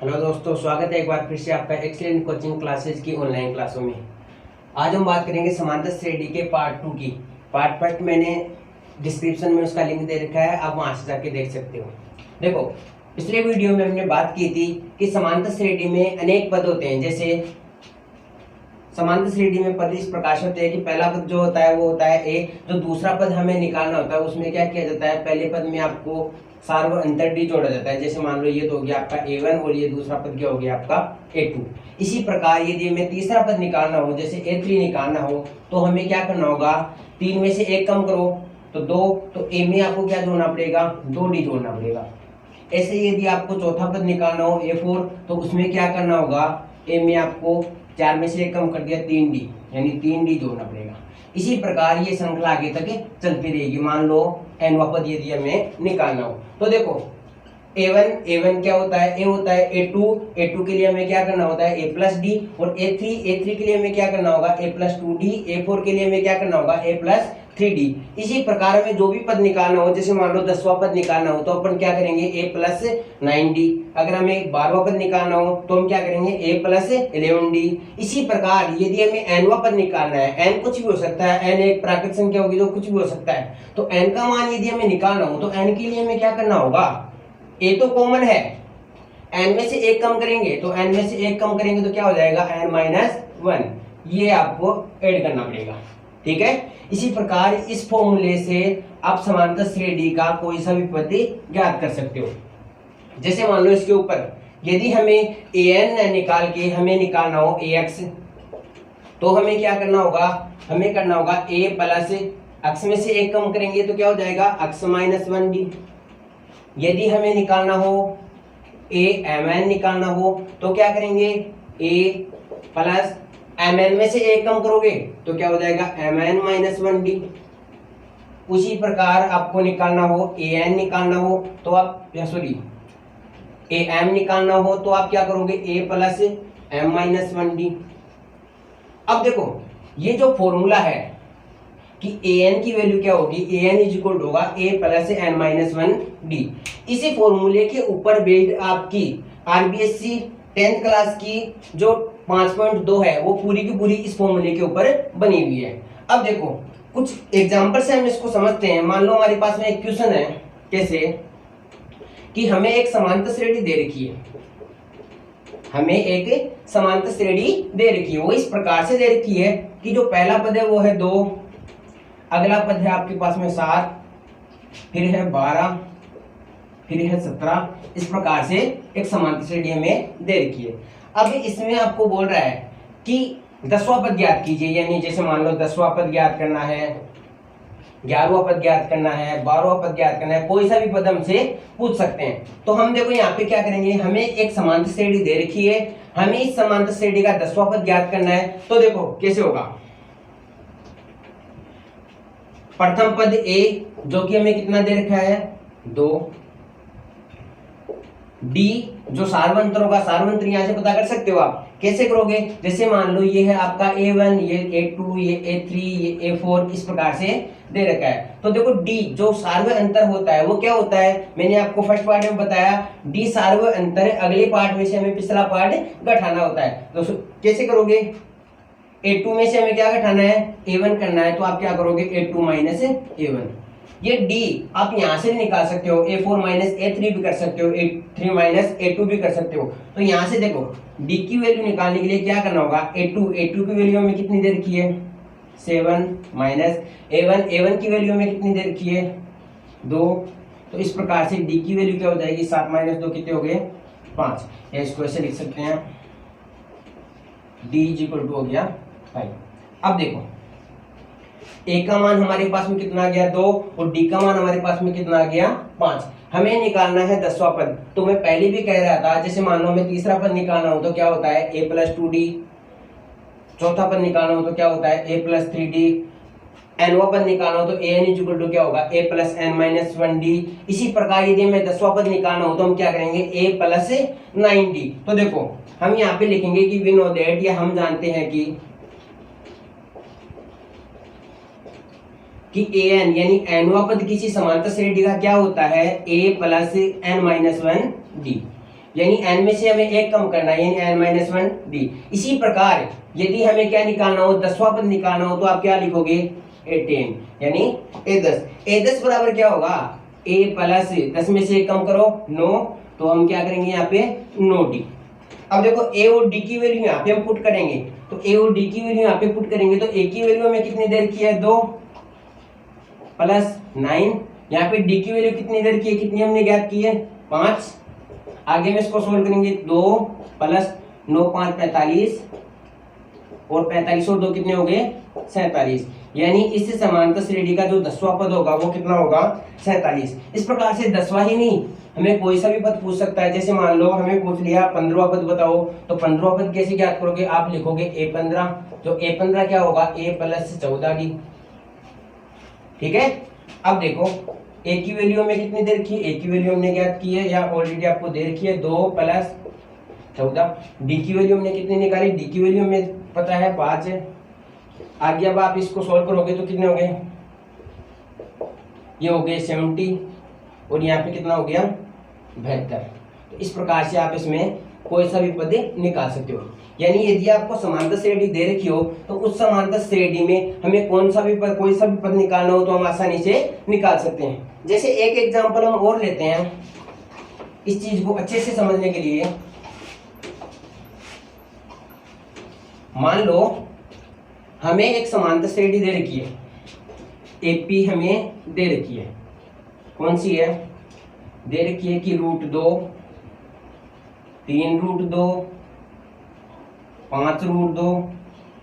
Hello दोस्तों, स्वागत है एक बार फिर से आपका एक्सीलेंट कोचिंग क्लासेज की ऑनलाइन क्लासों में। आज हम बात करेंगे समांतर श्रेणी के पार्ट 2 की। पार्ट फर्स्ट मैंने डिस्क्रिप्शन में उसका लिंक दे रखा है, आप वहां से जाके देख सकते हो। देखो, पिछले वीडियो में हमने बात की थी कि समांतर श्रेणी में अनेक पद होते हैं। जैसे समांतर श्रेणी में पद इस प्रकार से होते हैं कि पहला पद जो होता है वो होता है ए, जो दूसरा पद हमें निकालना होता है उसमें क्या किया जाता है, पहले पद में आपको सार्व अंतर डी जोड़ा जाता है। जैसे मान लो ये तो हो गया आपका a1 और ये दूसरा पद क्या हो गया आपका a2। इसी प्रकार यदि हमें तीसरा पद निकालना हो, जैसे a3 निकालना हो, तो हमें क्या करना होगा, 3 में से 1 कम करो तो 2, तो a में आपको क्या जोड़ना पड़ेगा, 2d जोड़ना पड़ेगा। ऐसे यदि आपको चौथा पद निकालना हो a4, तो उसमें क्या करना होगा, a में आपको 4 में से 1 कम कर दिया 3d, यानी 3d जोड़ना पड़ेगा। इसी प्रकार ये श्रृंखला आगे तक चलती रहेगी। मान लो nवां पद यदि हमें निकालना हो, तो देखो a1 क्या होता है, a होता है a2 के लिए हमें क्या करना होता है a प्लस डी, और a3 के लिए हमें क्या करना होगा a प्लस 2d, a4 के लिए हमें क्या करना होगा a प्लस 3d। इसी प्रकार हमें जो भी पद निकालना हो, जैसे मान लो 10वां पद निकालना हो तो अपन क्या करेंगे a प्लस 9d। अगर हमें 12वां पद निकालना हो तो हम क्या करेंगे a प्लस 11d। इसी प्रकार यदि हमें nवां पद निकालना है, n कुछ भी हो सकता है, n एक प्राकृत संख्या होगी तो कुछ भी हो सकता है, तो n का मान यदि हमें निकालना हो तो n के लिए हमें क्या करना होगा, a तो कॉमन है, n में से 1 कम करेंगे, तो n में से 1 कम करेंगे तो क्या हो जाएगा n माइनस 1, ये आपको ऐड करना पड़ेगा। ठीक है, इसी प्रकार इस फॉर्मूले से आप समांतर श्रेणी का कोई सा भी पद ज्ञात कर सकते हो। जैसे मान लो इसके ऊपर यदि हमें an निकाल के हमें निकालना हो ax, तो हमें क्या करना होगा, हमें करना होगा a प्लस x में से 1 कम करेंगे तो क्या हो जाएगा x माइनस 1d। यदि हमें निकालना हो a mn निकालना हो तो क्या करेंगे, a प्लस mn में से 1 कम करोगे तो क्या हो जाएगा mn माइनस 1d। उसी प्रकार आपको निकालना हो an निकालना हो तो आप सॉरी am निकालना हो तो आप क्या करोगे a plus m minus 1d। अब देखो ये जो फॉर्मूला है कि an की वैल्यू क्या होगी, an इज इक्वल होगा a plus n minus 1d। इसी फॉर्मूले के ऊपर बेस्ड आपकी आरबीएससी 10th क्लास की जो 5.2 है वो पूरी की पूरी इस फॉर्मूले के ऊपर बनी हुई है। अब देखो कुछ एग्जांपल से हम इसको समझते हैं। मान लो हमारे पास में एक क्वेश्चन है, कैसे कि हमें एक समांतर श्रेणी दे रखी है, हमें एक समांतर श्रेणी दे रखी है, वो इस प्रकार से दे रखी है कि जो पहला पद है वो है 2, अगला पद है आपके पास में 7, फिर है 12, फिर है 17। इस प्रकार से एक समांतर श्रेणी हमें दे रखी है। अब इसमें आपको बोल रहा है कि 10वां पद ज्ञात कीजिए, यानी जैसे मान लो 10वां पद ज्ञात करना है, 11वां पद ज्ञात करना है, 12वां पद ज्ञात करना है, कोई सा भी पद हमसे पूछ सकते हैं। तो हम देखो यहाँ पे क्या करेंगे, हमें एक समांतर श्रेणी दे रखी है, हमें इस समांतर श्रेणी का 10वां पद ज्ञात करना है। तो देखो कैसे होगा, प्रथम पद a जो कि हमें कितना दे रखा है 2, d जो सार्वंतर होगा, सार्वंतर यहां से पता कर सकते हो आप, कैसे करोगे, जैसे मान लो ये है आपका a1, ये a2, ये a3, ये a4, इस प्रकार से दे रखा है। तो देखो d जो सार्व अंतर होता है वो क्या होता है, मैंने आपको फर्स्ट पार्ट में बताया, d सार्व अंतर अगले पार्ट में से हमें पिछला पार्ट घटाना होता है। तो कैसे करोगे, a2 में से हमें क्या घटाना है, a1 करना है, तो आप क्या करोगे a2 माइनस a1। ये d आप यहां से निकाल सकते हो, a4 माइनस a3 भी कर सकते हो, a3 माइनस a2 भी कर सकते हो। तो यहां से देखो d की वैल्यू निकालने के लिए क्या करना होगा, a2 की वैल्यू हमें कितनी दे रखी है 7, माइनस a1 की वैल्यू हमें कितनी दे रखी है 2। तो इस प्रकार से d की वैल्यू क्या हो जाएगी, 7 माइनस 2 कितने हो गए 5, या इसको ऐसे लिख सकते हैं d इज इक्वल टू हो गया 5। अब देखो a का मान हमारे पास में कितना आ गया 2, और d का मान हमारे पास में कितना आ गया 5। हमें निकालना है 10वां पद। तो मैं पहले भी कह रहा था, जैसे मान लो हमें तीसरा पद निकालना हो तो क्या होता है a प्लस 2d, चौथा पद निकालना हो तो क्या होता है a प्लस 3d, nवां पद निकालना हो तो an इज इक्वल टू क्या होगा a plus n minus 1d। इसी प्रकार यदि हमें 10वां पद निकालना हो तो हम क्या करेंगे a प्लस 9d। तो देखो हम यहाँ पे लिखेंगे कि वी नो दैट, या हम जानते हैं कि an यानी nवां पद किसी समांतर श्रेणी का क्या होता है a plus n minus 1d। यानी n में से हमें एक कम करना है, यानी n-1d। इसी प्रकार यदि हमें क्या निकालना हो, 10वां पद निकालना हो, तो आप क्या लिखोगे, a10, यानी a10 बराबर क्या होगा, a प्लस 10 में से एक कम करो 9, तो हम क्या करेंगे यहाँ पे 9d। अब देखो a और d की वैल्यू यहाँ पे हम पुट करेंगे, तो a और d की वैल्यू यहाँ पे पुट करेंगे, तो a की वैल्यू हमें कितनी देर की है, 2 प्लस 9, यहाँ पे d की वैल्यू कितनी देर की है, कितनी हमने ज्ञात की है, 5। आगे में इसको सोल्व करेंगे, 2 प्लस 9 5 45, और 45 और 2 कितने हो गए, 47। यानी इस समांतर श्रेणी का जो 10वां पद होगा वो कितना होगा, 47। इस प्रकार से 10वां ही नहीं, हमें कोई सा भी पद पूछ सकता है। जैसे मान लो हमें पूछ लिया 15वां पद बताओ, तो 15वां पद कैसे ज्ञात करोगे, आप लिखोगे a15, जो a15 क्या होगा, a प्लस 14d। ठीक है, अब देखो a की वैल्यू हमें कितनी देर की, a की वैल्यू हमने ज्ञात की है या ऑलरेडी आपको दे रखी है, 2 प्लस 14। d की वैल्यू हमने कितनी निकाली, d की वैल्यू हमें पता है 5 है। आगे अब आप इसको सॉल्व करोगे तो कितने हो गए, ये हो गए 70, और यहाँ पे कितना हो गया, 72। तो इस प्रकार से आप इसमें कोई सा भी पद निकाल सकते हो। यानी यदि आपको समांतर श्रेणी दे रखी हो, तो उस समांतर श्रेणी में हमें कौन सा भी पद, कोई सा भी पद निकालना हो तो हम आसानी से निकाल सकते हैं। जैसे एक एग्जांपल हम और लेते हैं इस चीज को अच्छे से समझने के लिए। मान लो हमें एक समांतर श्रेणी दे रखी है, एपी हमें दे रखी है, कौन सी है, दे रखी है कि √2, 3√2, 5√2,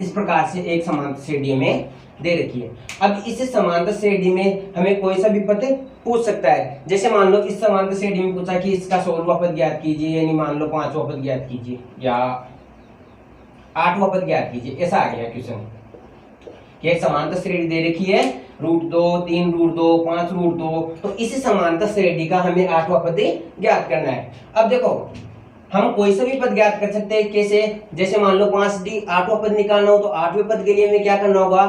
इस प्रकार से एक समांतर श्रेणी में दे रखी है। अब इस समांतर श्रेणी में हमें कोई सा भी पद पूछ सकता है। जैसे मान लो इस समांतर श्रेणी में पूछा कि इसका 16वां पद ज्ञात कीजिए, यानी मान लो 5वां पद ज्ञात कीजिए या 8वां पद ज्ञात कीजिए, ऐसा आ गया क्वेश्चन कि एक समांतर श्रेणी दे रखी है, √2, 3√2, 5√2, तो इस समांतर श्रेणी का हमें 8वां पद ज्ञात करना है। अब देखो हम कोई सा भी पद ज्ञात कर सकते हैं, कैसे, जैसे मान लो 5d 8वां पद निकालना हो, तो 8वें पद के लिए हमें क्या करना होगा,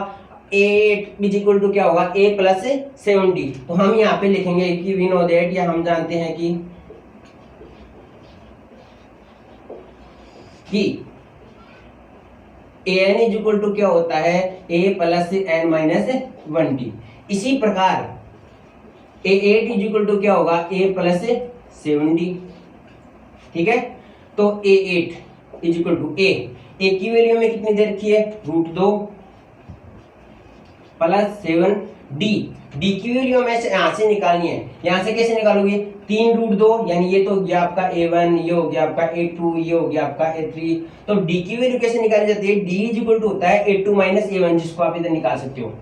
8 इक्वल टू क्या होगा, a प्लस 7d। तो हम यहाँ पे लिखेंगे कि वी नो दैट, या हम जानते हैं कि an इज इक्वल टू क्या होता है, a प्लस n-1d। इसी प्रकार a8 इज इक्वल टू क्या होगा, a प्लस 7d। ठीक है, तो a8 is equal to a की वैल्यू में कितनी दे रखी है, √2 प्लस 7d। d की वैल्यू हमें यहाँ से निकालनी है। यहाँ से कैसे निकालोगे, 3√2, यानी ये तो हो गया आपका a1, ये हो गया आपका a2, ये हो गया आपका a3। तो d की वैल्यू कैसे निकाली जाती है, d इज इक्वल टू होता है a2 माइनस a1, जिसको आप इधर निकाल सकते हो।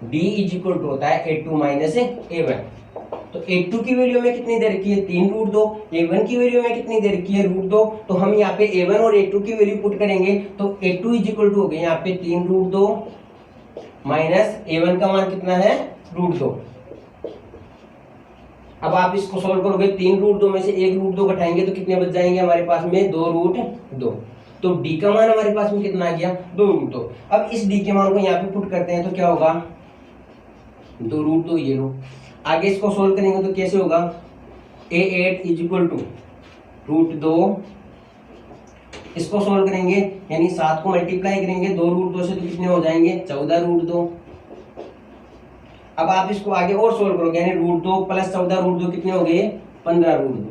d इज इक्वल टू होता है a2 माइनस a1। तो a2 की वैल्यू में कितनी दे रखी है, 3√2, a1 की वैल्यू में कितनी दे रखी है, √2। तो हम यहाँ पे a1 और a2 की वैल्यू पुट करेंगे, तो a2 इज इक्वल टू हो गया यहाँ पे 3√2 माइनस a1 का मान कितना है, √2। अब आप इसको सोल्व करोगे, 3√2 में से 1√2 घटाएंगे तो कितने बच जाएंगे हमारे पास में, 2√2। तो d का मान हमारे पास में कितना आ गया, 2√2। अब इस d के मान को यहाँ पे पुट करते हैं तो क्या होगा, 2√2, ये लो। आगे इसको सोल्व करेंगे तो कैसे होगा, a8 इज इक्वल टू √2, इसको सोल्व करेंगे यानी 7 को मल्टीप्लाई करेंगे 2√2 से, तो कितने हो जाएंगे, 14√2। अब आप इसको आगे और सोल्व करोगे, यानी √2 प्लस 14√2 कितने हो गए, 15√2।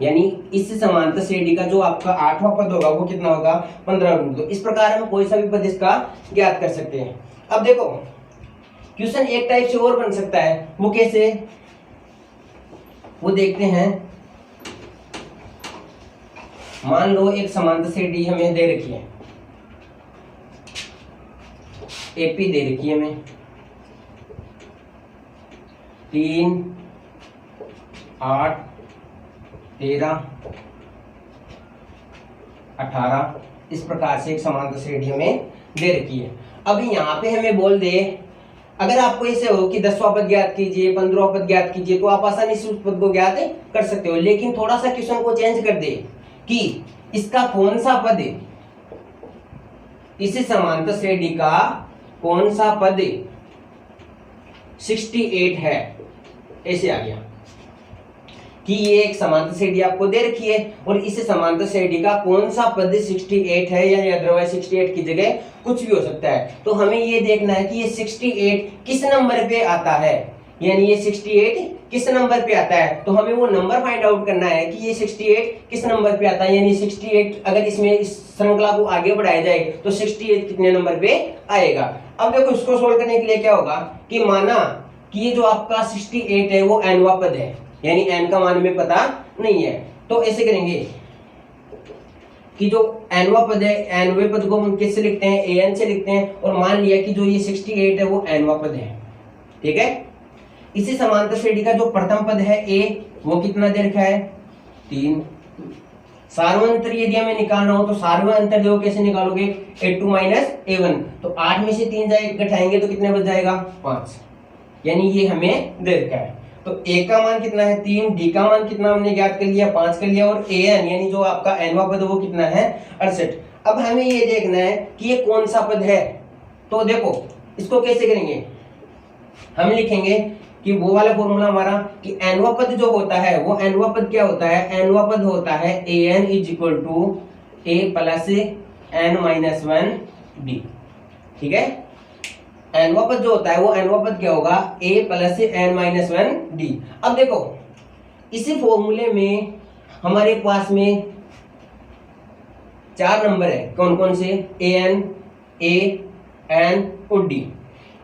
यानी इस समांतर श्रेणी का जो आपका 8वां पद होगा वो कितना होगा, 15√2। इस प्रकार हम कोई सा भी पद इसका ज्ञात कर सकते हैं। अब देखो क्वेश्चन एक टाइप से और बन सकता है, वो कैसे, वो देखते हैं। मान लो एक समांतर श्रेणी हमें दे रखी है, एपी दे रखी है हमें, 3, 8, 13, 18, इस प्रकार से एक समांतर श्रेणी हमें दे रखी है। अभी यहाँ पे हमें बोल दे, अगर आपको ऐसे हो कि 10वां पद ज्ञात कीजिए, 15वां पद ज्ञात कीजिए, तो आप आसानी से उस पद को ज्ञात कर सकते हो। लेकिन थोड़ा सा क्वेश्चन को चेंज कर दे कि इसका कौन सा पद, इस समांतर श्रेणी का कौन सा पद 68 है, ऐसे आ गया। कि ये एक समांतर श्रेणी आपको दे रखी है और इस समांतर श्रेणी का कौन सा पद 68 है या अदरवाइज 68 की जगह कुछ भी हो सकता है। तो हमें ये देखना है कि ये 68 किस नंबर पे आता है, यानी ये 68 किस नंबर पे आता है। तो हमें वो नंबर फाइंड आउट करना है कि ये 68 किस नंबर पे आता है, यानी 68 अगर इसमें इस श्रृंखला को आगे बढ़ाया जाए तो 68 कितने नंबर पे आएगा। अब देखो इसको सोल्व करने के लिए क्या होगा कि माना कि ये जो आपका 68 है वो एनवा पद है, यानी एन का मान हमें पता नहीं है। तो ऐसे करेंगे कि जो एनवा पद है, एनवे पद को हम किससे लिखते हैं, एन से लिखते हैं, और मान लिया कि जो ये 68 है वो एनवा पद है। ठीक है, इसी समांतर श्रेणी का जो प्रथम पद है ए, वो कितना दे रखा है 3। सार्वंतर यदि हमें निकालना हो तो सार्वंतर देखो कैसे निकालोगे, a2 - a1, तो 8 में से 3 जाए घटाएंगे तो कितने बच जाएगा 5, यानी ये हमें दे रखा है। तो a का मान कितना है 3, d का मान कितना हमने ज्ञात कर लिया 5 कर लिया, और an यानी जो आपका nवा पद वो कितना है 68। अब हमें ये देखना है कि ये कौन सा पद है। तो देखो इसको कैसे करेंगे, हम लिखेंगे कि वो वाला फॉर्मूला हमारा कि एनवा पद जो होता है वो एनवा पद क्या होता है, एनवा पद होता है an = a + n - 1d। ठीक है, एनवा पद जो होता है वो एनवा पद क्या होगा a + n - 1d। अब देखो इसी फॉर्मूले में हमारे पास में 4 नंबर है, कौन कौन से, an, a, n और d।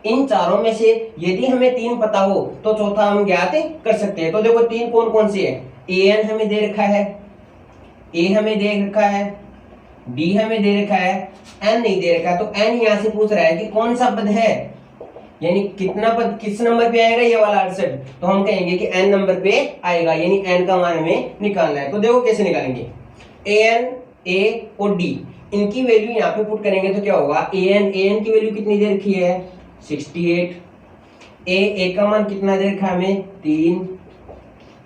इन चारों में से यदि हमें 3 पता हो तो चौथा हम ज्ञात कर सकते हैं। तो देखो 3 कौन कौन से है, an हमें दे रखा है, a हमें दे रखा है, d हमें दे रखा है, n नहीं दे रखा। तो n यहाँ से पूछ रहा है कि कौन सा पद है, यानी कितना पद किस नंबर पे आएगा, ये वाला 68। तो हम कहेंगे कि n नंबर पे आएगा, यानी n का मान हमें निकालना है। तो देखो कैसे निकालेंगे, an, a और d इनकी वैल्यू यहाँ पे पुट करेंगे तो क्या होगा, an की वैल्यू कितनी दे रखी है 68, a का मान कितना दे रखा है हमें 3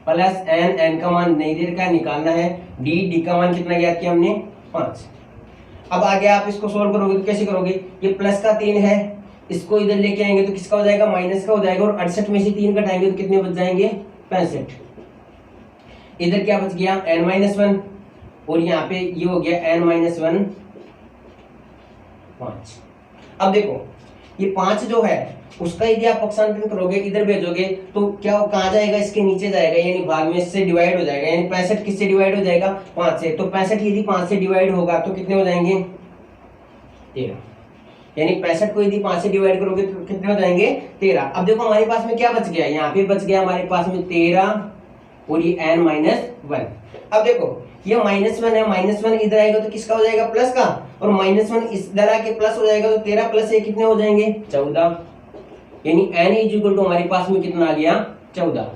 प्लस n का मान नहीं दे रखा है, निकालना है, d का मान कितना ज्ञात किया हमने 5। अब आगे आप इसको सोल्व करोगे तो कैसे करोगे, ये प्लस का 3 है, इसको इधर लेके आएंगे तो किसका हो जाएगा, माइनस का हो जाएगा, और 68 में से 3 घटाएंगे तो कितने बच जाएंगे 65। इधर क्या बच गया n-1, और यहाँ पे ये हो गया n-1 5। अब देखो ये 5 जो है उसका यदि आप पक्षांतरण करोगे इधर भेजोगे तो क्या कहाँ जाएगा, इसके नीचे जाएगा, यानी भाग में इससे डिवाइड हो जाएगा, यानी 65 किससे डिवाइड हो जाएगा 5 से। तो 65 यदि 5 से डिवाइड होगा तो कितने हो जाएंगे 13, यानी 65 को यदि 5 से डिवाइड करोगे तो कितने हो जाएंगे 13। अब देखो हमारे पास में क्या बच गया, यहाँ पे बच गया हमारे पास में 13 और ये n-1। अब देखो ये -1 है, -1 इधर आएगा तो किसका हो जाएगा प्लस का, और -1 इधर आके प्लस हो जाएगा, तो 13 + 1 कितने हो जाएंगे 14, यानी n = हमारे पास में कितना आ गया 14।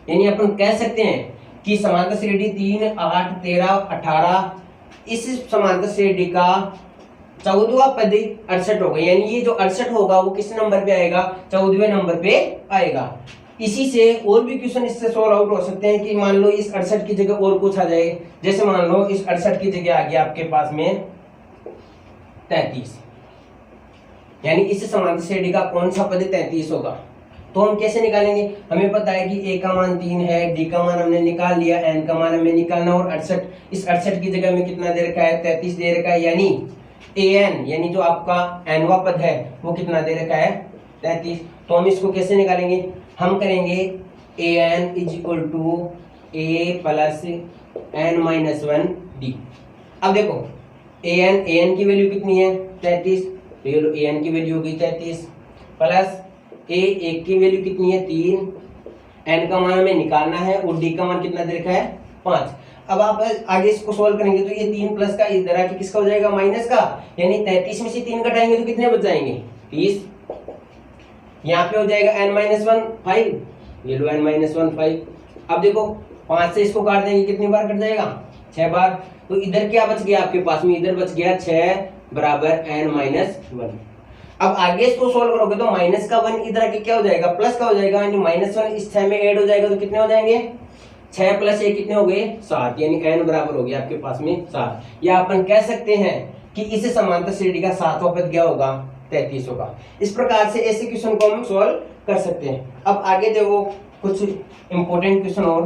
यानी अपन कह सकते हैं कि समांतर श्रेणी 3, 8, 13, 18 इस समांतर श्रेणी का 14वां पद 68 होगा, यानी ये जो 68 होगा वो किस नंबर पे आएगा 14वें नंबर पे आएगा। इसी से और भी क्वेश्चन इससे सॉल्व आउट हो सकते हैं कि मान लो इस 68 की जगह और कुछ आ जाए, जैसे मान लो इस 68 की जगह आ गया आपके पास में 33, यानी इस समांतर श्रेणी का कौन सा पद 33 होगा। तो हम कैसे निकालेंगे, हमें पता है कि a का मान 3 है, d का मान हमने निकाल लिया, n का मान हमें निकालना, और 68 इस 68 की जगह में कितना दे रखा है 33 दे रखा है, यानी an यानी जो आपका nवा पद है वो कितना दे रखा है 33। तो हम इसको कैसे निकालेंगे, हम करेंगे an = a + n-1d। अब देखो an की वैल्यू कितनी है 33, तो ये लो an की वैल्यू होगी 33 प्लस a की वैल्यू कितनी है 3, n का मान हमें निकालना है, और d का मान कितना दे रखा है 5। अब आप आगे इसको सोल्व करेंगे तो ये 3 प्लस का इधर आके किसका हो जाएगा माइनस का, यानी 33 में से 3 घटाएंगे तो कितने बच जाएंगे 30। यहाँ पे हो जाएगा n-1 5, ये लो n-1 5। अब देखो 5 से इसको काट देंगे कितनी बार कट जाएगा 6 बार। तो इधर क्या बच गया आपके पास में, इधर बच गया 6 = n-1। अब आगे इसको सोल्व करोगे तो माइनस का 1 इधर आके क्या हो जाएगा प्लस का हो जाएगा, यानी -1 इस 6 में ऐड हो जाएगा तो कितने हो जाएंगे 6 + 1 कितने हो गए 7, यानी n बराबर हो गया आपके पास में 7। या अपन कह सकते हैं कि इस समांतर श्रेणी का 7वां पद क्या होगा 33 होगा। इस प्रकार से ऐसे क्वेश्चन को हम सॉल्व कर सकते हैं। अब आगे देखो कुछ इंपॉर्टेंट क्वेश्चन और,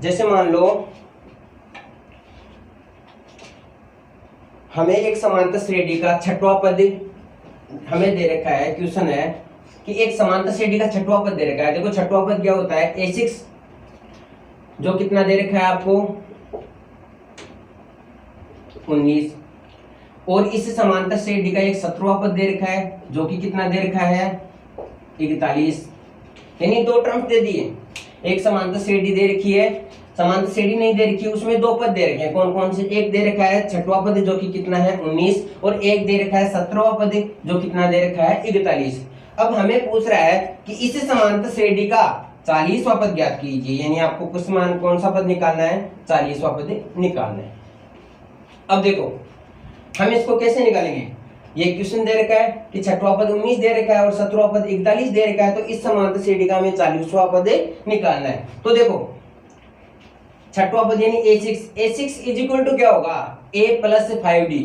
जैसे मान लो हमें एक समांतर श्रेणी का छठवां पद हमें दे रखा है, क्वेश्चन है कि एक समांतर श्रेणी का छठवां पद दे रखा है। देखो छठवां पद क्या होता है, a6 जो कितना दे रखा है आपको 19, और इस समांतर श्रेणी का एक 17वां पद दे रखा है जो कि कितना दे रखा है 41। यानी दो टर्म्स दे दिए, एक समांतर श्रेणी दे रखी है, समांतर श्रेणी नहीं दे रखी है, उसमें दो पद दे रखे हैं। कौन कौन से, एक दे रखा है छठवां पद जो कि कितना है 19, और एक दे रखा है 17वां पद जो कितना दे रखा है 41। अब हमें पूछ रहा है कि इस समांतर श्रेणी का 40वां पद ज्ञात कीजिए, यानी आपको कुछ मान कौन सा पद निकालना है, 40वां पद निकालना है। अब देखो हम इसको कैसे निकालेंगे, ये क्वेश्चन दे रखा है कि छठवां पद 19 दे रखा है और 17वां पद 41 दे रखा है, तो इस समांतर श्रेणी का हमें 40वां पद निकालना है। तो देखो छठवां पद यानी a6 इज इक्वल टू क्या होगा a plus 5d,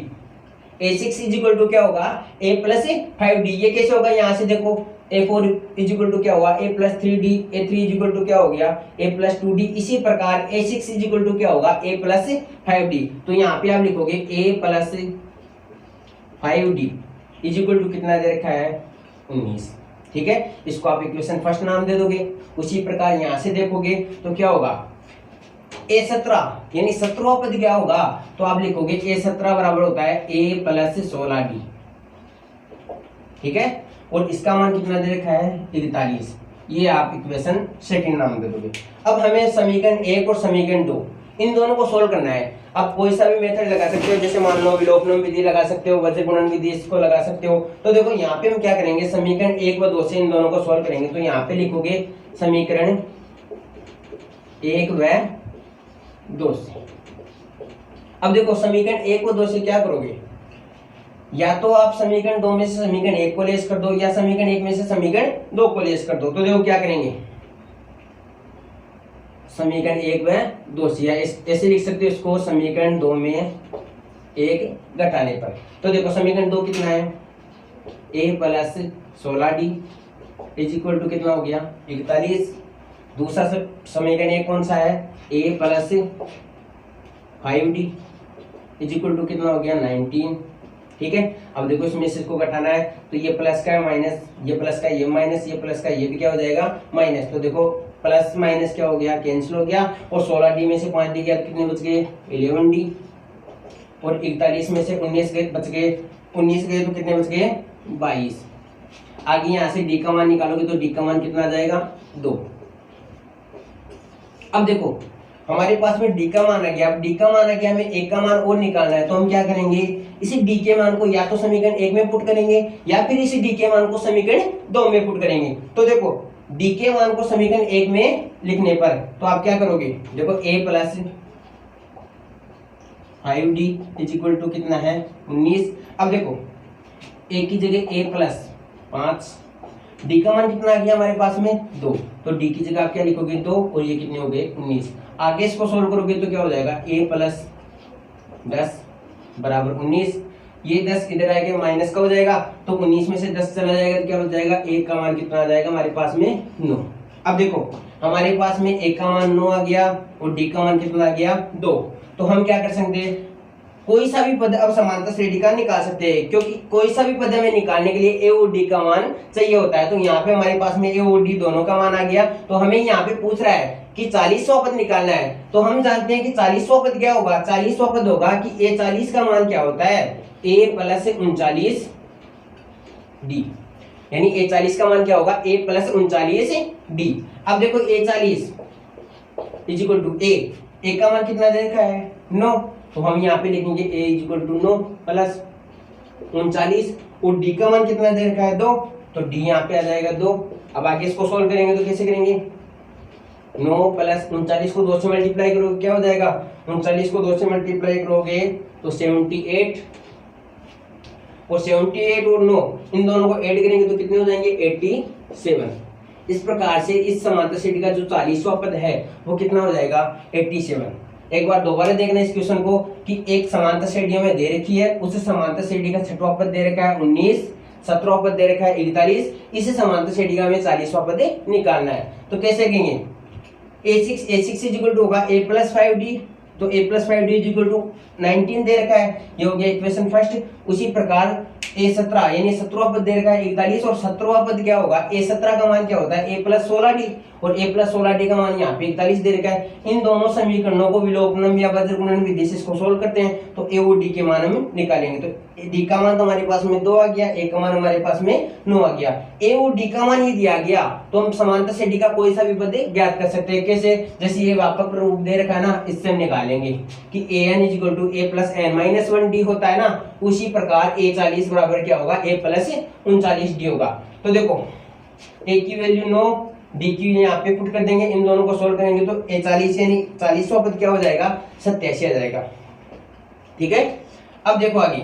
a6 is equal to क्या होगा a प्लस 5d। ये कैसे होगा, यहाँ से देखो a4 इज इक्वल टू क्या होगा a plus 3d, a3 is equal to क्या हो गया a प्लस 2d। इसी प्रकार a6 इज इक्वल टू क्या होगा a प्लस 5d। तो यहाँ पे आप लिखोगे a plus 5d is equal to कितना दे रखा है 19। ठीक है, इसको आप इक्वेशन फर्स्ट नाम दे दोगे। उसी प्रकार यहाँ से देखोगे तो क्या होगा a17 यानी 17वां पद क्या होगा, तो आप लिखोगे a17 बराबर होता है a प्लस 16d। ठीक है, और इसका मान कितना दे रखा है 41। ये आप इक्वेशन सेकंड नाम दे दोगे। अब हमें समीकरण 1 और समीकरण 2 इन दोनों को सोल्व करना है। आप कोई सा भी मेथड लगा सकते हो, जैसे मान लो विलोपन विधि लगा सकते हो, वज्र गुणन विधि इसको लगा सकते हो। तो देखो यहाँ पे हम क्या करेंगे, समीकरण 1 व 2 से इन दोनों को सोल्व करेंगे। तो यहाँ पे लिखोगे समीकरण 1 व 2 से। अब देखो समीकरण 1 व 2 से क्या करोगे, या तो आप समीकरण 2 में से समीकरण 1 को लेस कर दो, या समीकरण 1 में से समीकरण 2 को लेस कर दो। तो देखो क्या करेंगे, समीकरण 1 व 2 से, या ऐसे लिख सकते हो इसको समीकरण 2 में 1 घटाने पर। तो देखो समीकरण 2 कितना है a plus 16d is equal to कितना हो गया 41। दूसरा समीकरण 1 कौन सा है a plus 5d is equal to कितना हो गया 19। ठीक है, अब देखो इसमें से इसको घटाना है, तो ये प्लस का है माइनस, ये प्लस का ये माइनस, ये प्लस का ये भी क्या हो जाएगा माइनस। तो देखो प्लस माइनस क्या हो गया कैंसिल हो गया, और 16d में से 5d गया कितने बच गए 11d, और 41 में से 19 गए बच गए 19 गए तो कितने बच गए 22। आगे यहाँ से d का मान निकालोगे तो d का मान कितना आ जाएगा 2। अब देखो हमारे पास में d का मान आ गया, अब d का मान आ गया, हमें a का मान और निकालना है। तो हम क्या करेंगे, इसी d के मान को या तो समीकरण 1 में पुट करेंगे, या फिर इसी d के मान को समीकरण 2 में पुट करेंगे। तो देखो d के मान को समीकरण 1 में लिखने पर तो आप क्या करोगे, देखो a plus 5d is equal to कितना है 19। अब देखो a की जगह a प्लस 5, d का मान कितना आ गया हमारे पास में 2, तो d की जगह आप क्या लिखोगे 2, और ये कितने हो गए 19। आगे इसको सोल्व करोगे तो क्या हो जाएगा a प्लस 10 बराबर 19। ये 10 इधर आएगा माइनस का हो जाएगा, तो 19 में से 10 चला जाएगा तो क्या हो जाएगा a का मान कितना आ जाएगा हमारे पास में 9। अब देखो हमारे पास में a का मान 9 आ गया और d का मान कितना आ गया 2। तो हम क्या कर सकते हैं, कोई सा भी पद अब समांतर श्रेणी का निकाल सकते हैं, क्योंकि कोई सा भी पद हमें निकालने के लिए a और d का मान चाहिए होता है। तो यहाँ पे हमारे पास में a और d दोनों का मान आ गया। तो हमें यहाँ पे पूछ रहा है कि 40वां पद निकालना है, तो हम जानते हैं कि 40वां पद क्या होगा, 40वां पद होगा कि a40 का मान क्या होता है a प्लस 39d, यानी a40 का मान क्या होगा a प्लस 39d। अब देखो a40 is equal to a का मान कितना दे रखा है 9, तो हम यहाँ पे लिखेंगे a is equal to 9 plus 39, और d का मान कितना दे रखा है 2, तो d यहाँ पे आ जाएगा 2। अब आगे इसको सोल्व करेंगे तो कैसे करेंगे, 9 प्लस 39 को 2 से मल्टीप्लाई करोगे क्या हो जाएगा, 39 को 2 से मल्टीप्लाई करोगे तो 78, और 78 और 9 इन दोनों को ऐड करेंगे तो कितने हो जाएंगे 87। इस प्रकार से इस समांतर श्रेणी का जो 40वां पद है वो कितना हो जाएगा 87। एक बार दोबारा देखना इस क्वेश्चन को कि एक समांतर श्रेणी हमें दे रखी है, उस समांतर श्रेणी का छठवां पद दे रखा है 19, 17वां पद दे रखा है 41, इस समांतर श्रेणी का हमें 40वां पद निकालना है। तो कैसे करेंगे, A6 इज इक्वल टू होगा A+5D, तो A+5D इज इक्वल टू 19 दे रखा है, ये हो गया इक्वेशन फर्स्ट। उसी प्रकार A17 यानी 17वां पद दे रखा है 41, और 17वां पद क्या होगा, A17 का मान क्या होता है A+16D, और A+16D का मान यहाँ पे 41 दे रखा है। इन दोनों समीकरणों को विलोपनम या वज्रगुणन विधि से इसको सोल्व करते हैं, तो A और D के मान हम निकालेंगे। तो D का मान तो हमारे पास में 2 आ गया, A का मान हमारे पास में 9 आ गया। A और D का मान ये दिया गया तो हम समांतर से D का कोई सा भी पद ज्ञात कर सकते हैं। कैसे, जैसे ये व्यापक रूप दे रखा है ना, इससे हम निकालेंगे कि an = A+n-1D होता है ना, उसी प्रकार A40 बराबर क्या होगा A+39D होगा। तो देखो A की वैल्यू 9, D की यहाँ पे पुट कर देंगे, इन दोनों को सोल्व करेंगे तो A40 यानी 40वां पद क्या हो जाएगा 87 आ जाएगा। ठीक है, अब देखो आगे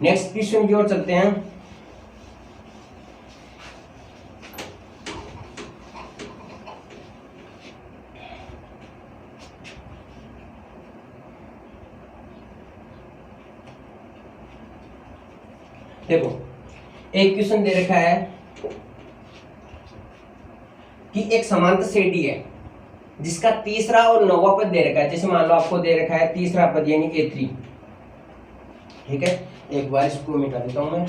नेक्स्ट क्वेश्चन की ओर चलते हैं। देखो एक क्वेश्चन दे रखा है कि एक समांतर श्रेणी है जिसका तीसरा और 9वां पद दे रखा है। जैसे मान लो आपको दे रखा है तीसरा पद यानी A3, ठीक है, एक बार इसको मिटा देता हूं मैं।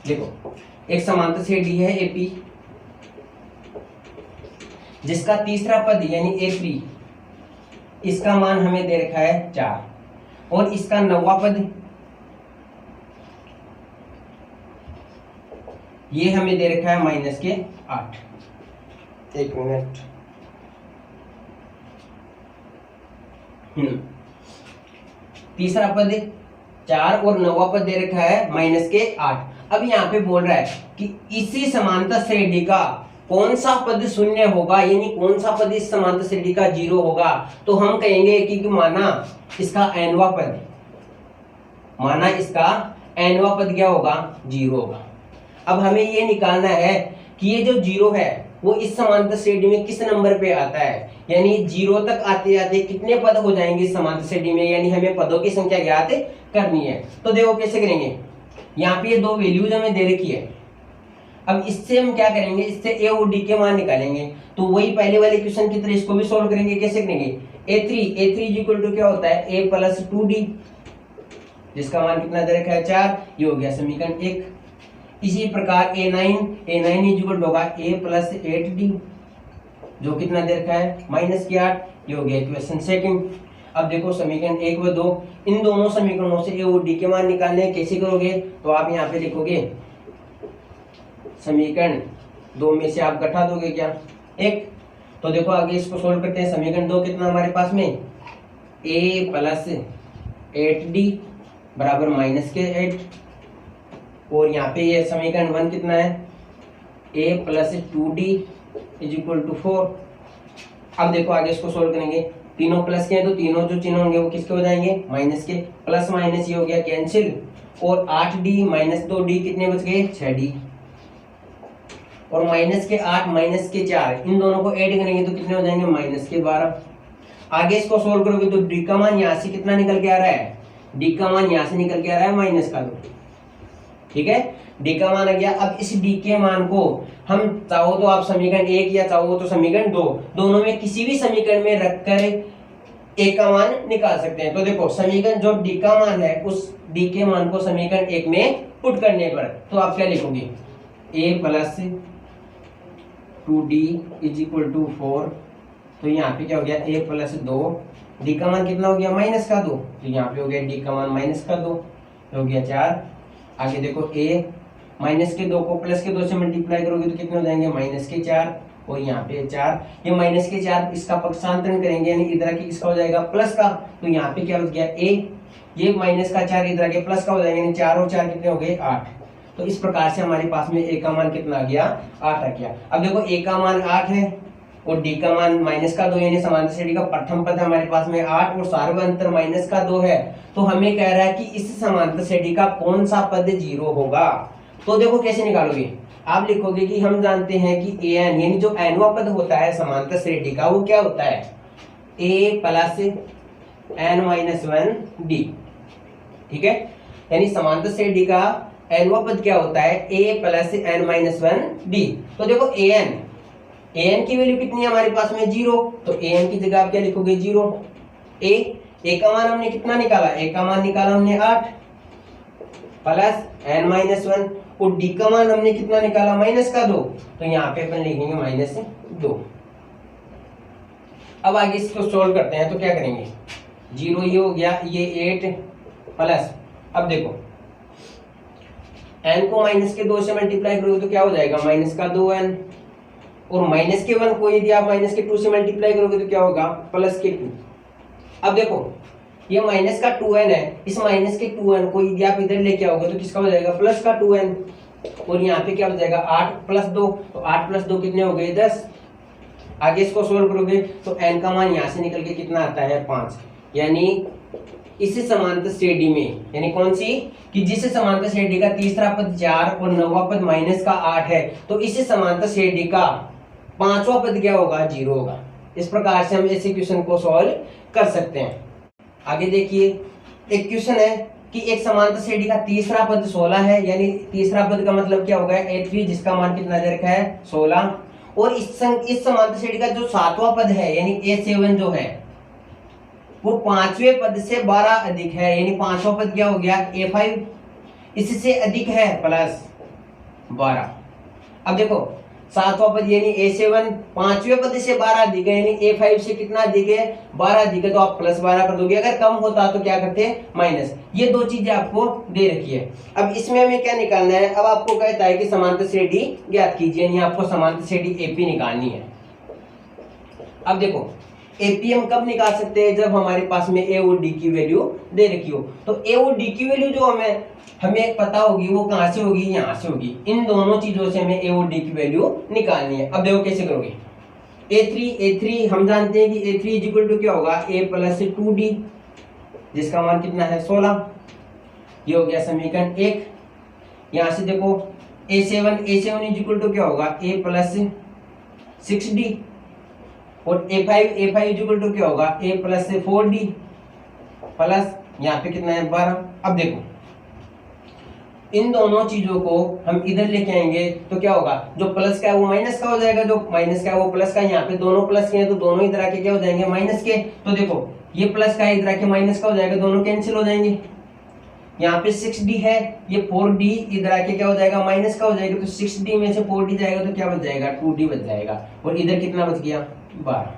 देखो एक समांतर श्रेणी है AP जिसका तीसरा पद यानी A3, इसका मान हमें दे रखा है 4, और इसका 9वां पद ये हमें दे रखा है -8। एक मिनट, तीसरा पद 4 और 9वां पद दे रखा है -8। अब यहाँ पे बोल रहा है कि इसी समांतर श्रेणी का कौन सा पद शून्य होगा, यानी कौन सा पद इस समांतर श्रेणी का 0 होगा। तो हम कहेंगे कि माना इसका nवां पद, माना इसका nवां पद क्या होगा 0 होगा। अब हमें ये निकालना है कि ये जो 0 है वो इस समांतर श्रेणी में किस नंबर पे आता है, यानी 0 तक आते आते कितने पद हो जाएंगे इस समांतर श्रेणी में, यानी हमें पदों की संख्या ज्ञात करनी है। तो देखो कैसे करेंगे, यहाँ पे ये 2 वैल्यूज हमें दे रखी है। अब इससे हम क्या करेंगे, इससे A और D के मान निकालेंगे। तो वही पहले वाले क्वेश्चन की तरह इसको भी सोल्व करेंगे। कैसे करेंगे, A3 इक्वल टू क्या होता है A+2D, जिसका मान कितना दे रखा है 4, ये हो गया समीकरण 1। इसी प्रकार A9 इक्वल होगा A+8D, जो कितना दे रखा है -8, ये हो गया इक्वेशन सेकंड। अब देखो समीकरण 1 व 2, इन दोनों समीकरणों से A और D के मान निकालने कैसे करोगे, तो आप यहाँ पे लिखोगे समीकरण 2 में से आप घटा दोगे क्या 1। तो देखो आगे इसको सोल्व करते हैं। समीकरण 2 कितना हमारे पास में A+8D बराबर -8, और यहाँ पे ये समीकरण 1 कितना है A+2D = 4। अब देखो आगे इसको सोल्व करेंगे, तीनों प्लस के हैं तो तीनों जो चिन्ह होंगे वो किसके हो जाएंगे माइनस के, प्लस माइनस ये हो गया कैंसिल, और 8D -2D कितने बच गए 6D, और -8 -4 इन दोनों को ऐड करेंगे तो कितने हो जाएंगे -12। आगे इसको सोल्व करोगे तो D का मान यहाँ से कितना निकल के आ रहा है, D का मान यहाँ से निकल के आ रहा है -2। ठीक है, D का मान आ गया। अब इस D के मान को हम चाहो तो आप समीकरण 1 या चाहो तो समीकरण 2, दोनों में किसी भी समीकरण में रखकर A का मान निकाल सकते हैं। तो देखो समीकरण जो D का मान है उस D के मान को समीकरण 1 में पुट करने पर तो आप क्या लिखोगे A+2D = 4। तो यहाँ पे क्या हो गया A+2, D का मान कितना हो गया -2, तो यहाँ पे हो गया D का मान -2 हो गया 4। आगे देखो A -2 को +2 से मल्टीप्लाई करोगे तो कितने हो जाएंगे -4, और यहाँ पे 4, ये -4 इसका पक्षांतरण करेंगे यानी इधर की इसका हो जाएगा प्लस का, तो यहाँ पे क्या हो गया A, ये -4 इधर के प्लस का हो जाएगा, यानी 4 और 4 कितने हो गए 8। तो इस प्रकार से हमारे पास में A का मान कितना आ गया 8 आ गया। अब देखो A का मान 8 है और D का मान -2, यानी समांतर श्रेणी का प्रथम पद हमारे पास में 8 और सार्वअंतर -2 है। तो हमें कह रहा है कि इस समांतर श्रेणी का कौन सा पद 0 होगा। तो देखो कैसे निकालोगे, आप लिखोगे कि हम जानते हैं कि an यानी जो nवां पद होता है समांतर श्रेणी का वो क्या होता है A+n-1D। ठीक है, यानी समांतर श्रेणी का nवा पद क्या होता है a plus n minus 1 d। तो देखो an की वैल्यू कितनी है हमारे पास में 0, तो an की जगह आप क्या लिखोगे 0। a का मान हमने कितना निकाला, a का मान निकाला हमने 8 प्लस n माइनस 1, और d का मान हमने कितना निकाला माइनस का 2, तो यहाँ पे अपन लिखेंगे माइनस 2। अब आगे इसको सोल्व करते हैं, तो क्या करेंगे 0 ये हो गया, ये 8 प्लस, अब देखो n को माइनस के 2 से मल्टीप्लाई करोगे तो क्या हो जाएगा माइनस का 2n, और माइनस के 1 को यदि आप माइनस के 2 से मल्टीप्लाई करोगे तो क्या होगा प्लस के 2। अब देखो ये माइनस का 2n है, इस माइनस के 2n को यदि आप इधर लेके आओगे तो किसका हो जाएगा प्लस का 2n, और यहाँ पे क्या हो जाएगा 8 प्लस 2, तो 8 प्लस 2 कितने हो गए 10। आगे इसको सोल्व करोगे तो n का मान यहाँ से निकल के कितना आता है 5, यानी इस समांतर श्रेणी में, यानी कौन सी कि जिस समांतर श्रेणी का तीसरा पद 4 और नौवां पद माइनस का 8 है, तो इस समांतर श्रेणी का पांचवा पद क्या होगा 0 होगा। इस प्रकार से हम इस इक्वेशन को सॉल्व कर सकते हैं। आगे देखिए एक क्वेश्चन है कि एक समांतर श्रेणी का तीसरा पद 16 है, यानी तीसरा पद का मतलब क्या होगा a3, जिसका मान कितना दे रखा है 16, और इस समांतर श्रेणी का जो सातवां पद है यानी a7 जो है वो पांचवें पद से 12 अधिक है, यानी पांचवा पद क्या हो गया a5, इससे अधिक है प्लस 12। अब देखो सातवां पद यानी a7 पांचवें पद से 12 अधिक है, यानी a5 से कितना अधिक है 12 अधिक है, तो आप प्लस 12 कर दोगे। अगर कम होता तो क्या करते माइनस। ये दो चीजें आपको दे रखी है। अब इसमें हमें क्या निकालना है, अब आपको कहता है कि समांतर श्रेणी ज्ञात कीजिए, यानी आपको समांतर श्रेणी AP निकालनी है। अब देखो AP हम कब निकाल सकते हैं, जब हमारे पास में A और D की वैल्यू दे रखी हो। तो A और D की वैल्यू जो हमें पता होगी वो कहां से होगी, यहां से होगी। इन दोनों चीजों से हमें A और D की वैल्यू निकालनी है। अब देखो कैसे करोगे, A3 हम जानते हैं कि A3 इक्वल टू क्या होगा A प्लस 2D, जिसका मान कितना है 16। ये हो गया समीकरण 1। यहां से देखो A7 इक्वल टू क्या होगा A प्लस 6D, और A5 इक्वल टू क्या होगा A प्लस 4D प्लस यहाँ पे कितना है 12। अब देखो इन दोनों चीजों को हम इधर लेके आएंगे तो क्या होगा, जो प्लस का है वो माइनस का हो जाएगा, जो माइनस का है वो प्लस का। यहाँ पे दोनों प्लस के हैं तो दोनों इधर आके क्या हो जाएंगे माइनस के। तो देखो ये प्लस का है इधर आके माइनस का हो जाएगा, दोनों कैंसिल हो जाएंगे। यहाँ पे 6D है, ये 4D इधर आके क्या हो जाएगा माइनस का हो जाएगा, तो 6D में से 4D जाएगा तो क्या बच जाएगा 2D बच जाएगा, और इधर कितना बच गया 12।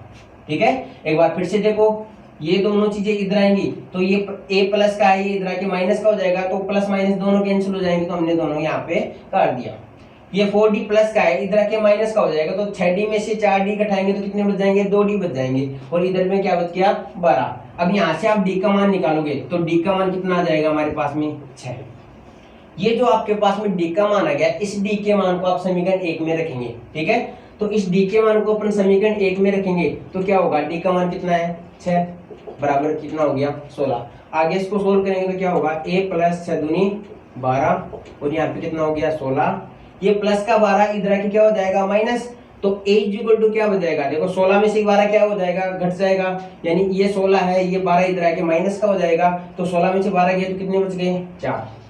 ठीक है, एक बार फिर से देखो ये दोनों चीजें इधर आएंगी तो ये A प्लस का है, ये इधर आके माइनस का हो जाएगा, तो प्लस माइनस दोनों कैंसिल हो जाएंगे, तो हमने दोनों यहाँ पे काट दिया। ये 4D प्लस का है, इधर आके माइनस का हो जाएगा, तो 6D में से 4D घटाएंगे तो कितने बच जाएंगे 2D बच जाएंगे, और इधर में क्या बच गया 12। अब यहाँ से आप D का मान निकालोगे तो D का मान कितना आ जाएगा हमारे पास में 6। ये जो आपके पास में D का मान आ गया, इस D के मान को आप समीकरण 1 में रखेंगे। ठीक है, तो इस D के मान को अपन समीकरण 1 में रखेंगे तो क्या होगा, D का मान कितना है 6 बराबर कितना हो गया 16। आगे इसको सोल्व करेंगे तो क्या होगा A प्लस 6 दूनी 12, और यहाँ पे कितना हो गया 16। ये प्लस का 12 इधर आके क्या हो जाएगा माइनस, तो A इक्वल टू क्या हो जाएगा, देखो 16 में से 12 क्या हो जाएगा घट जाएगा, यानी ये 16 है, ये 12 इधर आके माइनस का हो जाएगा, तो 16 में से 12 गए तो कितने बच गए 4।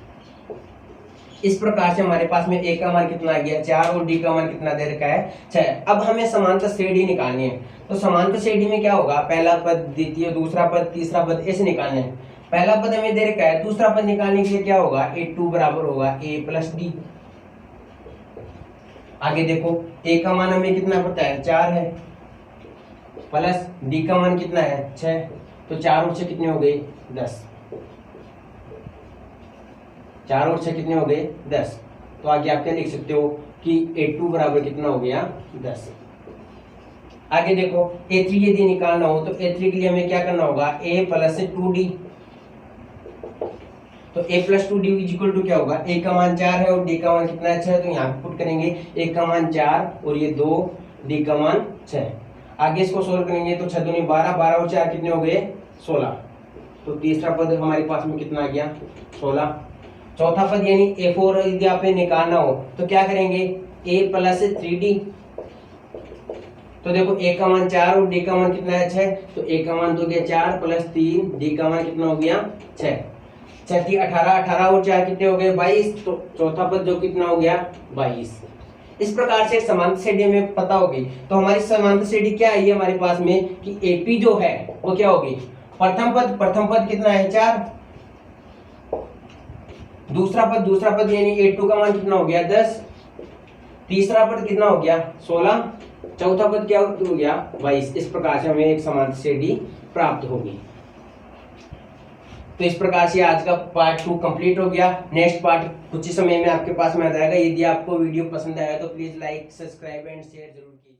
इस प्रकार से हमारे पास में A का मान कितना आ गया 4, और D का मान कितना दे रखा है 6। अब हमें समांतर श्रेणी निकालनी है, तो समांतर श्रेणी में क्या होगा, पहला पद द्वितीय दूसरा पद तीसरा पद ऐसे निकालने हैं। पहला पद हमें दे रखा है, दूसरा पद निकालने के लिए क्या होगा A2 बराबर होगा A प्लस D। आगे देखो A का मान हमें कितना पता है 4 है, प्लस D का मान कितना है 6, तो 4 और 6 कितने हो गए 10। 4 और 6 कितने हो गए 10। तो आगे आप क्या लिख सकते हो कि A2 बराबर कितना हो गया 10। आगे देखो A3 यदि निकालना हो तो A3 के लिए हमें क्या करना होगा A प्लस 2D, तो A plus 2D equal to क्या होगा, A का मान 4 है और D का मान कितना है 6, तो यहाँ पे पुट करेंगे A का मान 4 और ये 2, D का मान 6। आगे इसको सोल्व करेंगे तो 6 दूनी 12, 12 और 4 कितने हो गए 16, तो तीसरा पद हमारे पास में कितना आ गया 16। चौथा पद यानी A4 यदि आपने निकालना हो तो क्या करेंगे A प्लस 3D, तो देखो A का मान 4 और D का मान कितना है 6, तो A का मान तो गया 4 प्लस 3, D का मान कितना हो गया 6। चौथी 18, 18 और 4 कितने हो गए 22, तो चौथा पद जो कितना हो गया 22। इस प्रकार से समांतर श्रेणी में पता होगी। तो हमारी समांतर श्रेणी क्या है ये हमारे पास में कि एपी जो है वो क्या होगी, प्रथम पद कितना है 4, दूसरा पद यानी A2 का मान कितना हो गया 10, तीसरा पद कितना हो गया 16, चौथा पद क्या हो गया 22। इस प्रकार से हमें एक समांतर श्रेणी प्राप्त होगी। तो इस प्रकार से आज का पार्ट 2 कंप्लीट हो गया। नेक्स्ट पार्ट कुछ ही समय में आपके पास में आ जाएगा। यदि आपको वीडियो पसंद आया तो please like, subscribe and share जरूर कीजिए।